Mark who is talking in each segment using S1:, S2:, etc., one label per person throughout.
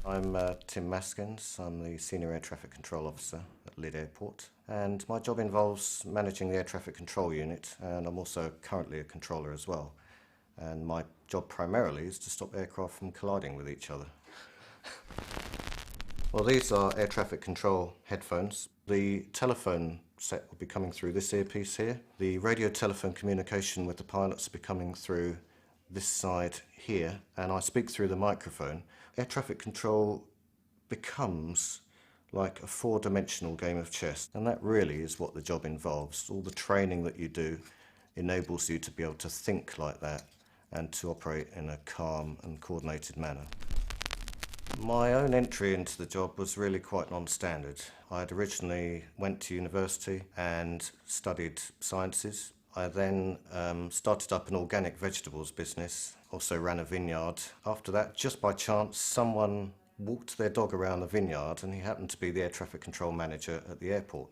S1: I'm Tim Maskins. I'm the Senior Air Traffic Control Officer at Lydd Airport, and my job involves managing the air traffic control unit, and I'm also currently a controller as well. And my job primarily is to stop aircraft from colliding with each other. Well, these are air traffic control headphones. The telephone set will be coming through this earpiece here. The radio telephone communication with the pilots will be coming through this side here, and I speak through the microphone. Air traffic control becomes like a four-dimensional game of chess, and that really is what the job involves. All the training that you do enables you to be able to think like that and to operate in a calm and coordinated manner. My own entry into the job was really quite non-standard. I had originally went to university and studied sciences. I then started up an organic vegetables business, also ran a vineyard. After that, just by chance, someone walked their dog around the vineyard, and he happened to be the air traffic control manager at the airport.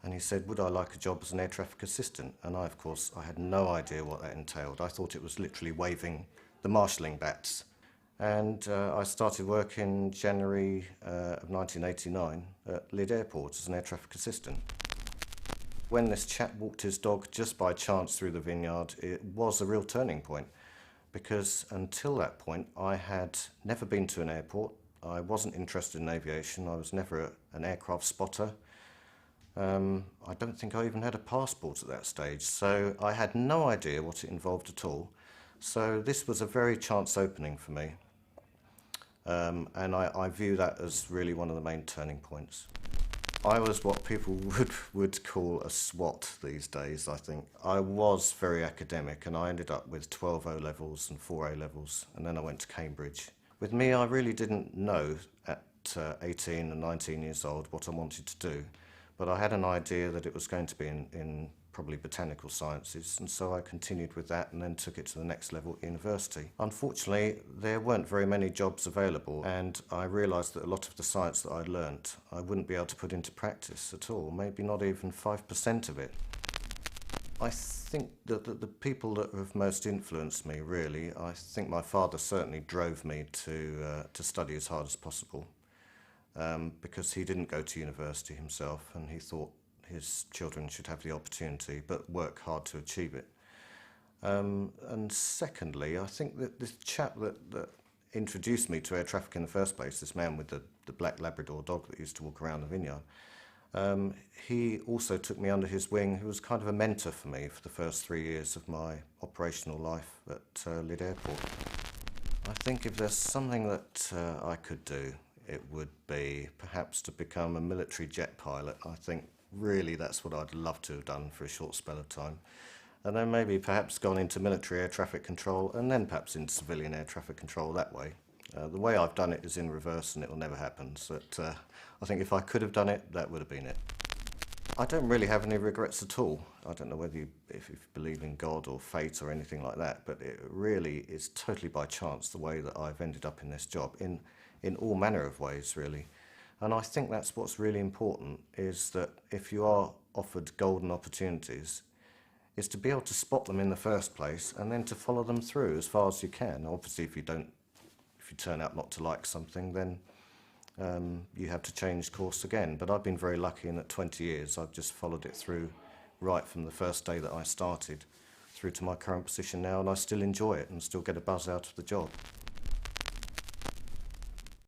S1: And he said, would I like a job as an air traffic assistant? And I, of course, I had no idea what that entailed. I thought it was literally waving the marshalling bats. And I started work in January of 1989 at Lydd Airport as an air traffic assistant. When this chap walked his dog just by chance through the vineyard, it was a real turning point, because until that point I had never been to an airport. I wasn't interested in aviation. I was never an aircraft spotter. I don't think I even had a passport at that stage, so I had no idea what it involved at all. So this was a very chance opening for me, and I view that as really one of the main turning points. I was what people would call a SWAT these days, I think. I was very academic, and I ended up with 12 O-levels and 4 A-levels, and then I went to Cambridge. With me, I really didn't know at 18 and 19 years old what I wanted to do, but I had an idea that it was going to be in probably botanical sciences, and so I continued with that and then took it to the next level at university. Unfortunately, there weren't very many jobs available, and I realised that a lot of the science that I'd learnt I wouldn't be able to put into practice at all, maybe not even 5% of it. I think that the people that have most influenced me, really, I think my father certainly drove me to study as hard as possible, because he didn't go to university himself, and he thought his children should have the opportunity, but work hard to achieve it. And secondly, I think that this chap that introduced me to air traffic in the first place, this man with the black Labrador dog that used to walk around the vineyard, he also took me under his wing. He was kind of a mentor for me for the first 3 years of my operational life at Lydd Airport. I think if there's something that I could do, it would be perhaps to become a military jet pilot. I think really that's what I'd love to have done for a short spell of time. And then maybe perhaps gone into military air traffic control, and then perhaps into civilian air traffic control that way. The way I've done it is in reverse, and it will never happen. So I think if I could have done it, that would have been it. I don't really have any regrets at all. I don't know whether if you believe in God or fate or anything like that, but it really is totally by chance the way that I've ended up in this job, in all manner of ways, really. And I think that's what's really important, is that if you are offered golden opportunities, is to be able to spot them in the first place and then to follow them through as far as you can. Obviously, if you turn out not to like something, then you have to change course again. But I've been very lucky in that 20 years I've just followed it through right from the first day that I started through to my current position now, and I still enjoy it and still get a buzz out of the job.